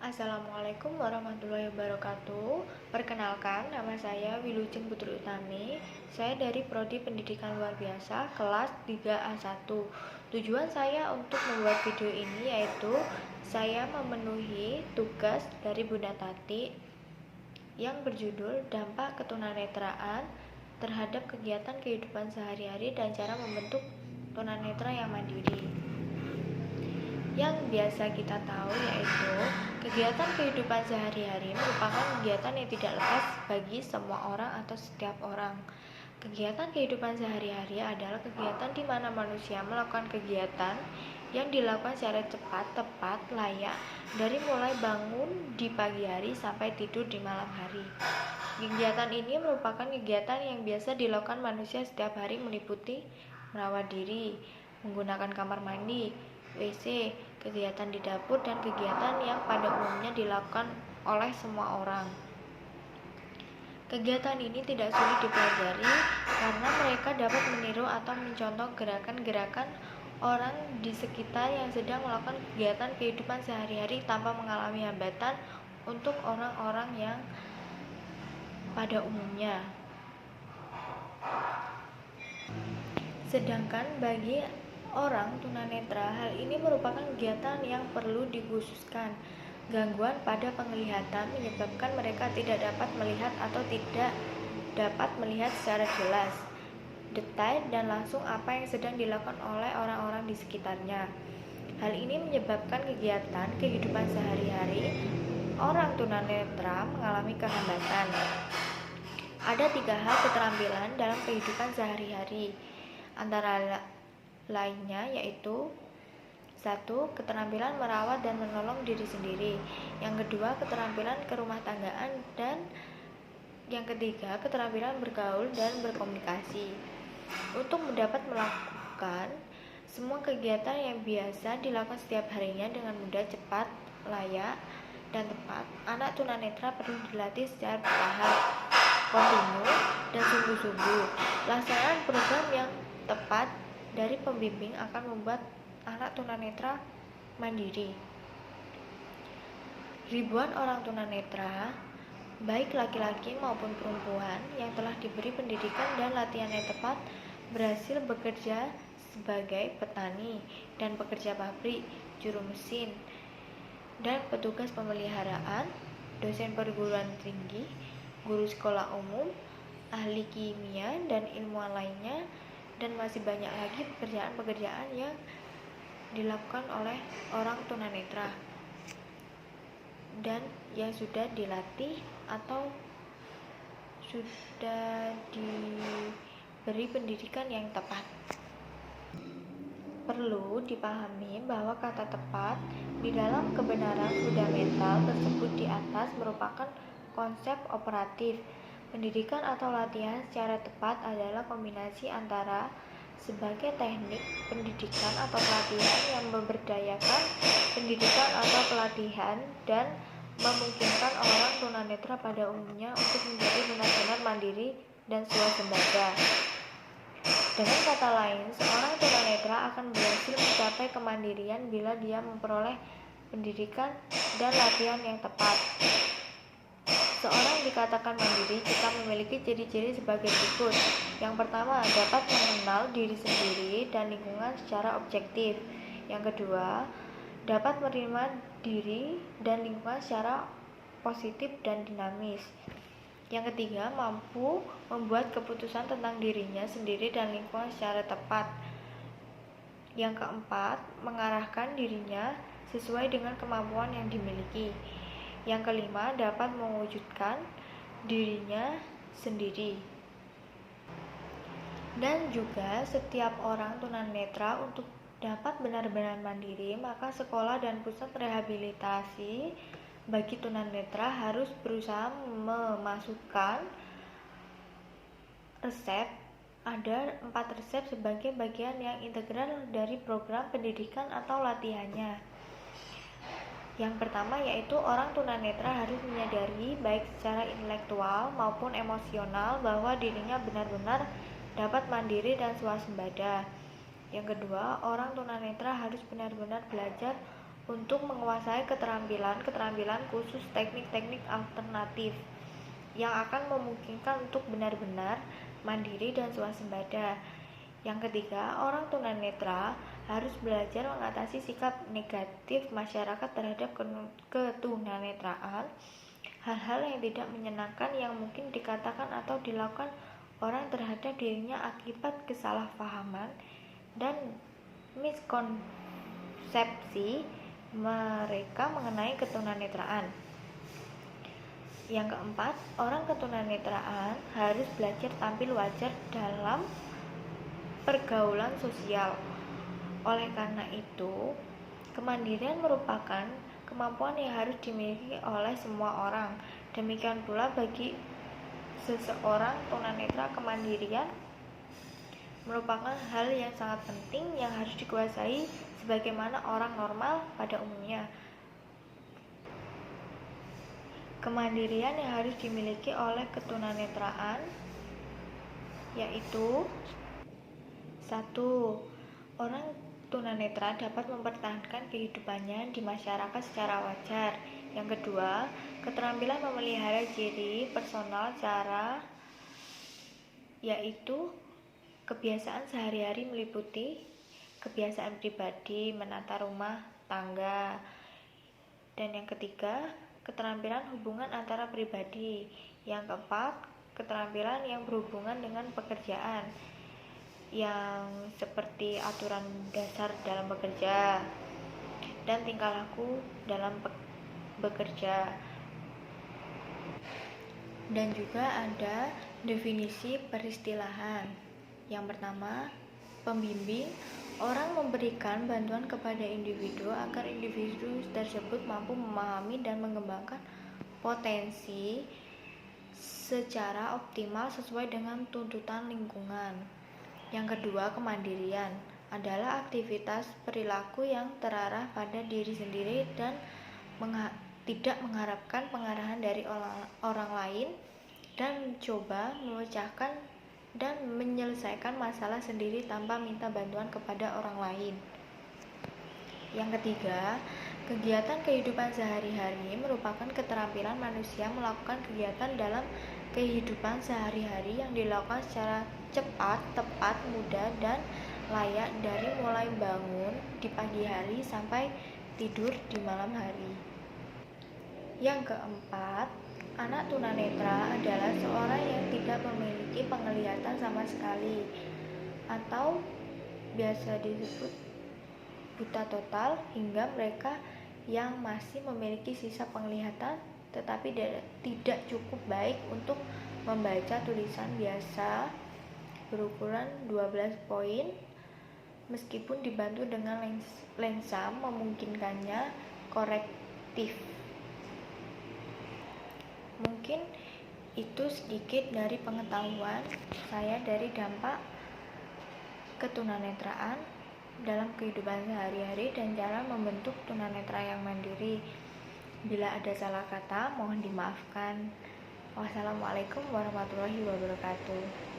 Assalamualaikum warahmatullahi wabarakatuh. Perkenalkan, nama saya Wilujeng Putri Utami. Saya dari Prodi Pendidikan Luar Biasa kelas 3A1. Tujuan saya untuk membuat video ini yaitu saya memenuhi tugas dari Bunda Tati yang berjudul Dampak Ketunanetraan terhadap kegiatan kehidupan sehari-hari dan cara membentuk tunanetra yang mandiri. Yang biasa kita tahu yaitu kegiatan kehidupan sehari-hari merupakan kegiatan yang tidak lepas bagi semua orang atau setiap orang. Kegiatan kehidupan sehari-hari adalah kegiatan di mana manusia melakukan kegiatan yang dilakukan secara cepat, tepat, layak, dari mulai bangun di pagi hari sampai tidur di malam hari. Kegiatan ini merupakan kegiatan yang biasa dilakukan manusia setiap hari, meliputi merawat diri, menggunakan kamar mandi, WC, kegiatan di dapur, dan kegiatan yang pada umumnya dilakukan oleh semua orang. Kegiatan ini tidak sulit dipelajari karena mereka dapat meniru atau mencontoh gerakan-gerakan orang di sekitar yang sedang melakukan kegiatan kehidupan sehari-hari tanpa mengalami hambatan untuk orang-orang yang pada umumnya. Sedangkan bagi orang tunanetra, hal ini merupakan kegiatan yang perlu dikhususkan. Gangguan pada penglihatan menyebabkan mereka tidak dapat melihat atau tidak dapat melihat secara jelas, detail, dan langsung apa yang sedang dilakukan oleh orang-orang di sekitarnya. Hal ini menyebabkan kegiatan kehidupan sehari-hari orang tunanetra mengalami kehambatan. Ada 3 hal keterampilan dalam kehidupan sehari-hari, antara lainnya yaitu 1. Keterampilan merawat dan menolong diri sendiri. Yang kedua, keterampilan kerumah tanggaan. Dan yang ketiga, keterampilan bergaul dan berkomunikasi. Untuk dapat melakukan semua kegiatan yang biasa dilakukan setiap harinya dengan mudah, cepat, layak, dan tepat, anak tunanetra perlu dilatih secara bertahap, kontinu, dan sungguh-sungguh. Pelaksanaan program yang tepat dari pembimbing akan membuat anak tunanetra mandiri. Ribuan orang tunanetra, baik laki-laki maupun perempuan, yang telah diberi pendidikan dan latihan yang tepat berhasil bekerja sebagai petani dan pekerja pabrik, juru mesin, dan petugas pemeliharaan, dosen perguruan tinggi, guru sekolah umum, ahli kimia, dan ilmuwan lainnya, dan masih banyak lagi pekerjaan-pekerjaan yang dilakukan oleh orang tunanetra dan yang sudah dilatih atau sudah diberi pendidikan yang tepat. Perlu dipahami bahwa kata tepat di dalam kebenaran fundamental tersebut di atas merupakan konsep operatif. Pendidikan atau latihan secara tepat adalah kombinasi antara sebagai teknik pendidikan atau pelatihan yang memberdayakan pendidikan atau pelatihan dan memungkinkan orang tunanetra pada umumnya untuk menjadi benar-benar mandiri dan swasembada. Dengan kata lain, seorang tunanetra akan berhasil mencapai kemandirian bila dia memperoleh pendidikan dan latihan yang tepat. Seorang dikatakan mandiri jika memiliki ciri-ciri sebagai berikut. Yang pertama, dapat mengenal diri sendiri dan lingkungan secara objektif. Yang kedua, dapat menerima diri dan lingkungan secara positif dan dinamis. Yang ketiga, mampu membuat keputusan tentang dirinya sendiri dan lingkungan secara tepat. Yang keempat, mengarahkan dirinya sesuai dengan kemampuan yang dimiliki. Yang kelima, dapat mewujudkan dirinya sendiri. Dan juga setiap orang tunanetra untuk dapat benar-benar mandiri, maka sekolah dan pusat rehabilitasi bagi tunanetra harus berusaha memasukkan resep. Ada 4 resep sebagai bagian yang integral dari program pendidikan atau latihannya. Yang pertama yaitu orang tunanetra harus menyadari baik secara intelektual maupun emosional bahwa dirinya benar-benar dapat mandiri dan swasembada. Yang kedua, orang tunanetra harus benar-benar belajar untuk menguasai keterampilan-keterampilan khusus teknik-teknik alternatif yang akan memungkinkan untuk benar-benar mandiri dan swasembada. Yang ketiga, orang tunanetra harus belajar mengatasi sikap negatif masyarakat terhadap ketunanetraan, hal-hal yang tidak menyenangkan yang mungkin dikatakan atau dilakukan orang terhadap dirinya akibat kesalahpahaman dan miskonsepsi mereka mengenai ketunanetraan. Yang keempat, orang ketunanetraan harus belajar tampil wajar dalam pergaulan sosial. Oleh karena itu, kemandirian merupakan kemampuan yang harus dimiliki oleh semua orang. Demikian pula bagi seseorang tunanetra, kemandirian merupakan hal yang sangat penting yang harus dikuasai sebagaimana orang normal pada umumnya. Kemandirian yang harus dimiliki oleh ketunanetraan yaitu: 1. Orang tunanetra dapat mempertahankan kehidupannya di masyarakat secara wajar. Yang kedua, keterampilan memelihara ciri personal cara yaitu kebiasaan sehari-hari meliputi kebiasaan pribadi, menata rumah tangga. Dan yang ketiga, keterampilan hubungan antara pribadi. Yang keempat, keterampilan yang berhubungan dengan pekerjaan, yang seperti aturan dasar dalam bekerja dan tingkah laku dalam bekerja. Dan juga ada definisi peristilahan. Yang pertama, pembimbing. Orang memberikan bantuan kepada individu agar individu tersebut mampu memahami dan mengembangkan potensi secara optimal sesuai dengan tuntutan lingkungan. Yang kedua, kemandirian adalah aktivitas perilaku yang terarah pada diri sendiri dan tidak mengharapkan pengarahan dari orang lain dan mencoba memecahkan dan menyelesaikan masalah sendiri tanpa minta bantuan kepada orang lain. Yang ketiga, kegiatan kehidupan sehari-hari merupakan keterampilan manusia melakukan kegiatan dalam kehidupan sehari-hari yang dilakukan secara cepat, tepat, mudah, dan layak dari mulai bangun di pagi hari sampai tidur di malam hari. Yang keempat, anak tunanetra adalah seorang yang tidak memiliki penglihatan sama sekali atau biasa disebut buta total, hingga mereka yang masih memiliki sisa penglihatan tetapi tidak cukup baik untuk membaca tulisan biasa berukuran 12 poin meskipun dibantu dengan lensa memungkinkannya korektif. Mungkin itu sedikit dari pengetahuan saya dari dampak ketunanetraan dalam kehidupan sehari-hari dan cara membentuk tunanetra yang mandiri. Bila ada salah kata, mohon dimaafkan. Wassalamualaikum warahmatullahi wabarakatuh.